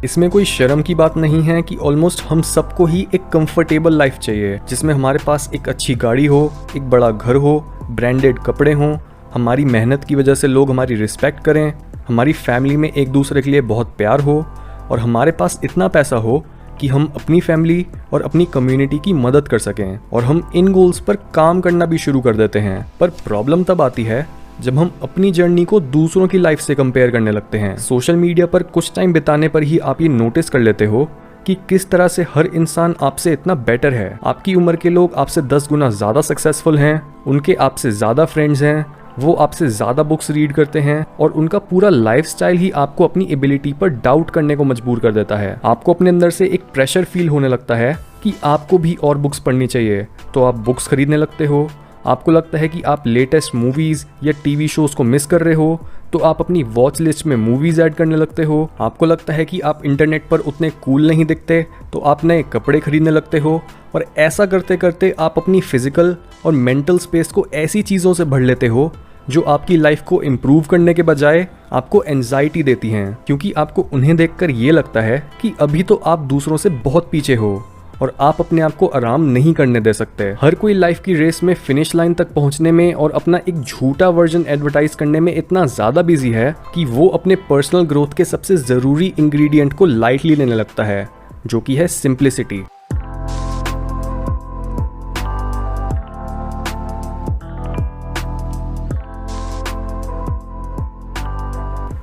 इसमें कोई शर्म की बात नहीं है कि ऑलमोस्ट हम सबको ही एक कंफर्टेबल लाइफ चाहिए, जिसमें हमारे पास एक अच्छी गाड़ी हो, एक बड़ा घर हो, ब्रांडेड कपड़े हों, हमारी मेहनत की वजह से लोग हमारी रिस्पेक्ट करें, हमारी फैमिली में एक दूसरे के लिए बहुत प्यार हो और हमारे पास इतना पैसा हो कि हम अपनी फैमिली और अपनी कम्युनिटी की मदद कर सकें। और हम इन गोल्स पर काम करना भी शुरू कर देते हैं। पर प्रॉब्लम तब आती है जब हम अपनी जर्नी को दूसरों की लाइफ से कंपेयर करने लगते हैं। सोशल मीडिया पर कुछ टाइम बिताने पर ही आप ये नोटिस कर लेते हो कि किस तरह से हर इंसान आपसे इतना बेटर है। आपकी उम्र के लोग आपसे 10 गुना ज़्यादा सक्सेसफुल हैं, उनके आपसे ज़्यादा फ्रेंड्स हैं, वो आपसे ज़्यादा बुक्स रीड करते हैं और उनका पूरा लाइफस्टाइल ही आपको अपनी एबिलिटी पर डाउट करने को मजबूर कर देता है। आपको अपने अंदर से एक प्रेशर फील होने लगता है कि आपको भी और बुक्स पढ़नी चाहिए, तो आप बुक्स खरीदने लगते हो। आपको लगता है कि आप लेटेस्ट मूवीज़ या टीवी शोज़ को मिस कर रहे हो, तो आप अपनी वॉच लिस्ट में मूवीज़ ऐड करने लगते हो। आपको लगता है कि आप इंटरनेट पर उतने कूल नहीं दिखते, तो आप नए कपड़े खरीदने लगते हो। और ऐसा करते करते आप अपनी फिजिकल और मेंटल स्पेस को ऐसी चीज़ों से भर लेते हो जो आपकी लाइफ को इम्प्रूव करने के बजाय आपको एंजाइटी देती हैं, क्योंकि आपको उन्हें देखकर ये लगता है कि अभी तो आप दूसरों से बहुत पीछे हो और आप अपने आप को आराम नहीं करने दे सकते। हर कोई लाइफ की रेस में फिनिश लाइन तक पहुंचने में और अपना एक झूठा वर्जन एडवर्टाइज करने में इतना ज़्यादा बिजी है कि वो अपने पर्सनल ग्रोथ के सबसे ज़रूरी इंग्रेडिएंट को लाइटली लेने लगता है, जो कि है सिंप्लिसिटी।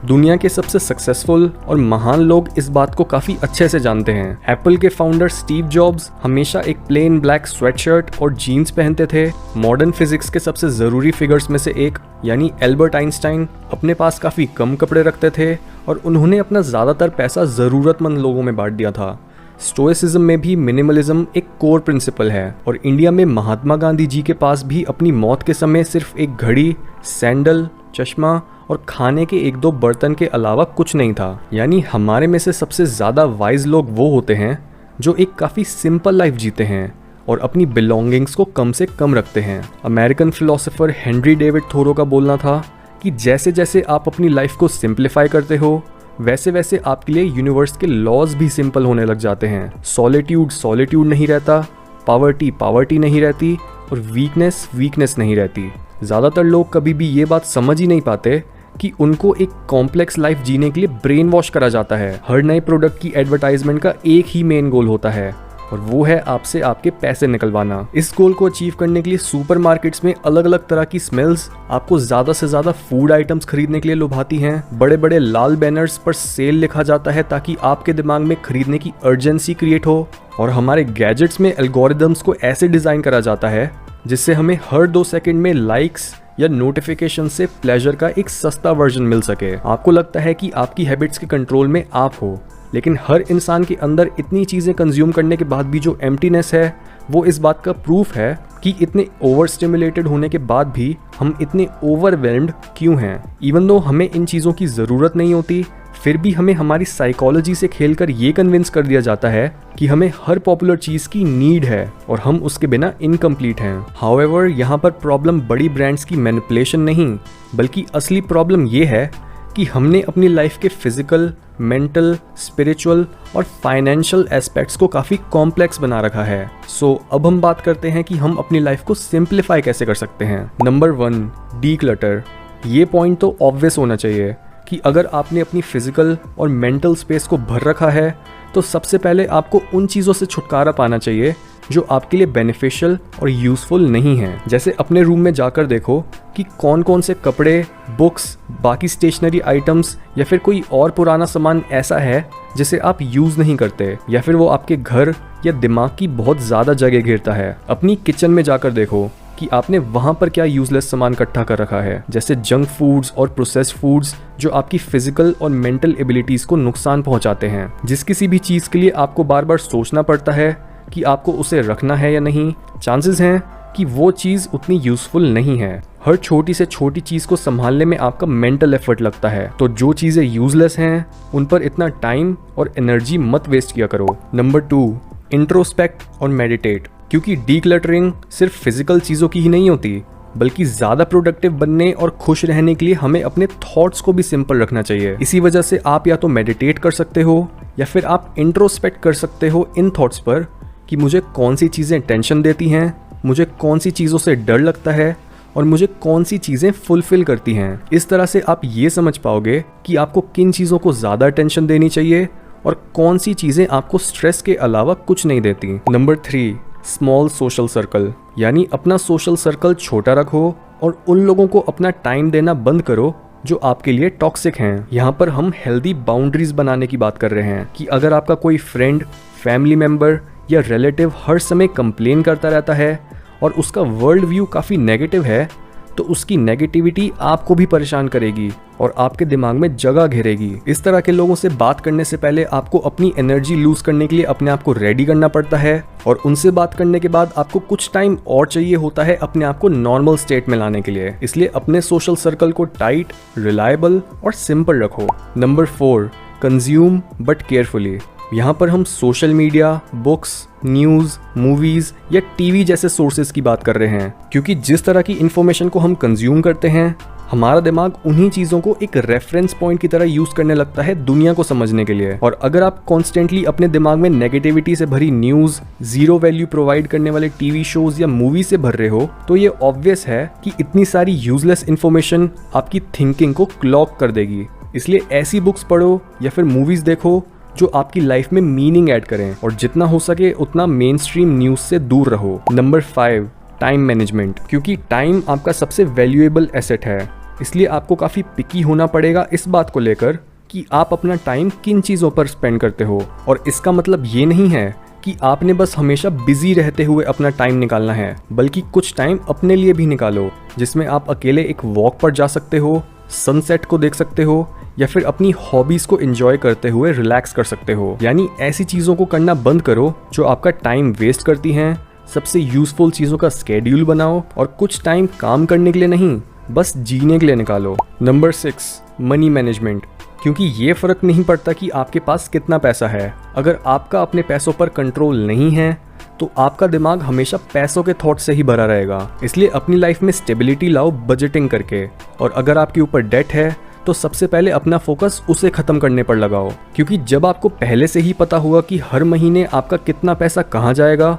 दुनिया के सबसे सक्सेसफुल और महान लोग इस बात को काफ़ी अच्छे से जानते हैं। एप्पल के फाउंडर स्टीव जॉब्स हमेशा एक प्लेन ब्लैक स्वेटशर्ट और जीन्स पहनते थे। मॉडर्न फिजिक्स के सबसे ज़रूरी फिगर्स में से एक यानी एल्बर्ट आइंस्टाइन अपने पास काफ़ी कम कपड़े रखते थे और उन्होंने अपना ज़्यादातर पैसा ज़रूरतमंद लोगों में बांट दिया था। स्टोइसिज्म में भी मिनिमलिज्म एक कोर प्रिंसिपल है और इंडिया में महात्मा गांधी जी के पास भी अपनी मौत के समय सिर्फ एक घड़ी, सैंडल, चश्मा और खाने के 1-2 बर्तन के अलावा कुछ नहीं था। यानी हमारे में से सबसे ज़्यादा वाइज लोग वो होते हैं जो एक काफ़ी सिंपल लाइफ जीते हैं और अपनी बिलोंगिंग्स को कम से कम रखते हैं। American philosopher Henry David Thoreau का बोलना था कि जैसे जैसे आप अपनी लाइफ को सिंप्लीफाई करते हो, वैसे वैसे आपके लिए यूनिवर्स के लॉज भी सिंपल होने लग जाते हैं। सॉलिट्यूड सॉलिट्यूड नहीं रहता, पावर्टी पावर्टी नहीं रहती और वीकनेस वीकनेस नहीं रहती। ज़्यादातर लोग कभी भी ये बात समझ ही नहीं पाते कि उनको एक कॉम्प्लेक्स लाइफ जीने के लिए ब्रेन वॉश करा जाता है। हर नए प्रोडक्ट की एडवर्टाइजमेंट का एक ही मेन गोल होता है और वो है आपसे आपके पैसे निकलवाना। इस गोल को अचीव करने के लिए सुपरमार्केट्स में अलग अलग तरह की स्मेल्स आपको ज़्यादा से ज़्यादा फूड आइटम्स खरीदने के लिए लुभाती हैं। बड़े बड़े लाल बैनर्स पर सेल लिखा जाता है ताकि आपके दिमाग में खरीदने की अर्जेंसी क्रिएट हो। और हमारे गैजेट्स में एल्गोरिदम्स को ऐसे डिज़ाइन करा जाता है जिससे हमें हर 2 सेकंड में लाइक्स या नोटिफिकेशन से प्लेजर का एक सस्ता वर्जन मिल सके। आपको लगता है कि आपकी हैबिट्स के कंट्रोल में आप हो, लेकिन हर इंसान के अंदर इतनी चीज़ें कंज्यूम करने के बाद भी जो एम्प्टीनेस है, वो इस बात का प्रूफ है कि इतने ओवर स्टिमुलेटेड होने के बाद भी हम इतने ओवरवेल्म्ड क्यों हैं। इवन दो हमें इन चीज़ों की ज़रूरत नहीं होती, फिर भी हमें हमारी साइकोलॉजी से खेलकर ये कन्विंस कर दिया जाता है कि हमें हर पॉपुलर चीज़ की नीड है और हम उसके बिना इनकम्प्लीट हैं। हाउएवर, यहाँ पर प्रॉब्लम बड़ी ब्रांड्स की मैनिपुलेशन नहीं, बल्कि असली प्रॉब्लम ये है कि हमने अपनी लाइफ के फिजिकल, मेंटल, स्पिरिचुअल और फाइनेंशियल एस्पेक्ट्स को काफ़ी कॉम्प्लेक्स बना रखा है। सो अब हम बात करते हैं कि हम अपनी लाइफ को सिंप्लीफाई कैसे कर सकते हैं। Number 1, declutter. ये पॉइंट तो ऑब्वियस होना चाहिए कि अगर आपने अपनी फिजिकल और मेंटल स्पेस को भर रखा है, तो सबसे पहले आपको उन चीज़ों से छुटकारा पाना चाहिए जो आपके लिए बेनिफिशियल और यूज़फुल नहीं हैं। जैसे अपने रूम में जाकर देखो कि कौन कौन से कपड़े, बुक्स, बाकी स्टेशनरी आइटम्स या फिर कोई और पुराना सामान ऐसा है जिसे आप यूज़ नहीं करते या फिर वो आपके घर या दिमाग की बहुत ज़्यादा जगह घेरता है। अपनी किचन में जाकर देखो कि आपने वहाँ पर क्या यूजलेस सामान इकट्ठा कर रखा है, जैसे जंक फूड्स और प्रोसेस्ड फूड्स जो आपकी फिजिकल और मेंटल एबिलिटीज़ को नुकसान पहुँचाते हैं। जिस किसी भी चीज़ के लिए आपको बार बार सोचना पड़ता है कि आपको उसे रखना है या नहीं, चांसेस हैं कि वो चीज़ उतनी यूज़फुल नहीं है। हर छोटी से छोटी चीज़ को संभालने में आपका मेंटल एफर्ट लगता है, तो जो चीज़ें यूजलेस हैं उन पर इतना टाइम और एनर्जी मत वेस्ट किया करो। नंबर 2, इंट्रोस्पेक्ट और मेडिटेट। क्योंकि डीक्लटरिंग सिर्फ फिजिकल चीज़ों की ही नहीं होती, बल्कि ज़्यादा प्रोडक्टिव बनने और खुश रहने के लिए हमें अपने थॉट्स को भी सिंपल रखना चाहिए। इसी वजह से आप या तो मेडिटेट कर सकते हो या फिर आप इंट्रोस्पेक्ट कर सकते हो इन थॉट्स पर कि मुझे कौन सी चीज़ें टेंशन देती हैं, मुझे कौन सी चीज़ों से डर लगता है और मुझे कौन सी चीज़ें फुलफिल करती हैं। इस तरह से आप ये समझ पाओगे कि आपको किन चीज़ों को ज़्यादा टेंशन देनी चाहिए और कौन सी चीज़ें आपको स्ट्रेस के अलावा कुछ नहीं देती। नंबर 3, स्मॉल सोशल सर्कल, यानी अपना सोशल सर्कल छोटा रखो और उन लोगों को अपना टाइम देना बंद करो जो आपके लिए टॉक्सिक हैं। यहाँ पर हम हेल्दी बाउंड्रीज बनाने की बात कर रहे हैं कि अगर आपका कोई फ्रेंड, फैमिली मेम्बर या रिलेटिव हर समय कंप्लेन करता रहता है और उसका वर्ल्ड व्यू काफ़ी नेगेटिव है, तो उसकी नेगेटिविटी आपको भी परेशान करेगी और आपके दिमाग में जगह घेरेगी। इस तरह के लोगों से बात करने से पहले आपको अपनी एनर्जी लूज करने के लिए अपने आप को रेडी करना पड़ता है और उनसे बात करने के बाद आपको कुछ टाइम और चाहिए होता है अपने आप को नॉर्मल स्टेट में लाने के लिए। इसलिए अपने सोशल सर्कल को टाइट, रिलायबल और सिंपल रखो। Number 4, consume but carefully. यहाँ पर हम social media, books, news, movies या टीवी जैसे सोर्सेज की बात कर रहे हैं, क्योंकि जिस तरह की इन्फॉर्मेशन को हम कंज्यूम करते हैं हमारा दिमाग उन्हीं चीज़ों को एक रेफरेंस पॉइंट की तरह यूज़ करने लगता है दुनिया को समझने के लिए। और अगर आप कॉन्स्टेंटली अपने दिमाग में नेगेटिविटी से भरी न्यूज़, जीरो वैल्यू प्रोवाइड करने वाले टीवी शोज या मूवी से भर रहे हो, तो ये ऑब्वियस है कि इतनी सारी यूजलेस इन्फॉर्मेशन आपकी थिंकिंग को क्लॉग कर देगी। इसलिए ऐसी बुक्स पढ़ो या फिर मूवीज़ देखो जो आपकी लाइफ में मीनिंग ऐड करें और जितना हो सके उतना मेन स्ट्रीम न्यूज़ से दूर रहो। नंबर 5, टाइम मैनेजमेंट, क्योंकि टाइम आपका सबसे वैल्यूएबल एसेट है। इसलिए आपको काफ़ी पिकी होना पड़ेगा इस बात को लेकर कि आप अपना टाइम किन चीज़ों पर स्पेंड करते हो। और इसका मतलब ये नहीं है कि आपने बस हमेशा बिजी रहते हुए अपना टाइम निकालना है, बल्कि कुछ टाइम अपने लिए भी निकालो जिसमें आप अकेले एक वॉक पर जा सकते हो, सनसेट को देख सकते हो या फिर अपनी हॉबीज को एंजॉय करते हुए रिलैक्स कर सकते हो। यानी ऐसी चीज़ों को करना बंद करो जो आपका टाइम वेस्ट करती हैं। सबसे यूजफुल चीज़ों का स्केड्यूल बनाओ और कुछ टाइम काम करने के लिए नहीं, बस जीने के लिए निकालो। नंबर 6, मनी मैनेजमेंट, क्योंकि ये फ़र्क नहीं पड़ता कि आपके पास कितना पैसा है, अगर आपका अपने पैसों पर कंट्रोल नहीं है तो आपका दिमाग हमेशा पैसों के थॉट से ही भरा रहेगा। इसलिए अपनी लाइफ में स्टेबिलिटी लाओ बजटिंग करके, और अगर आपके ऊपर डेट है तो सबसे पहले अपना फोकस उसे खत्म करने पर लगाओ, क्योंकि जब आपको पहले से ही पता होगा कि हर महीने आपका कितना पैसा कहाँ जाएगा,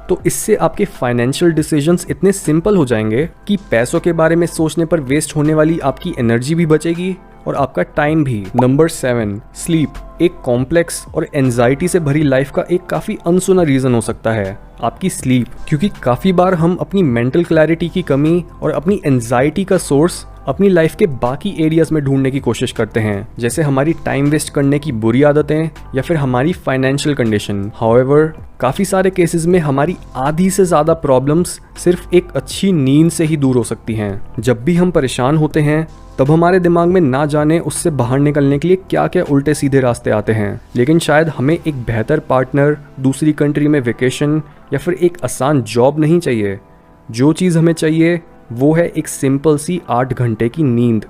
तो इससे आपके फाइनेंशियल डिसीजंस इतने सिंपल हो जाएंगे कि पैसों के बारे में सोचने पर वेस्ट होने वाली आपकी एनर्जी भी बचेगी और आपका टाइम भी। नंबर 7, स्लीप, एक कॉम्प्लेक्स और एंजाइटी से भरी लाइफ का एक काफ़ी अनसुना रीज़न हो सकता है आपकी स्लीप, क्योंकि काफ़ी बार हम अपनी मेंटल क्लैरिटी की कमी और अपनी एंजाइटी का सोर्स अपनी लाइफ के बाकी एरियाज में ढूंढने की कोशिश करते हैं, जैसे हमारी टाइम वेस्ट करने की बुरी आदतें या फिर हमारी फाइनेंशियल कंडीशन। हाउएवर, काफ़ी सारे केसेस में हमारी आधी से ज़्यादा प्रॉब्लम्स सिर्फ एक अच्छी नींद से ही दूर हो सकती हैं। जब भी हम परेशान होते हैं तब हमारे दिमाग में ना जाने उससे बाहर निकलने के लिए क्या क्या उल्टे सीधे रास्ते आते हैं, लेकिन शायद हमें एक बेहतर पार्टनर, दूसरी कंट्री में वेकेशन या फिर एक आसान जॉब नहीं चाहिए। जो चीज़ हमें चाहिए वो है एक सिंपल सी 8 घंटे की नींद।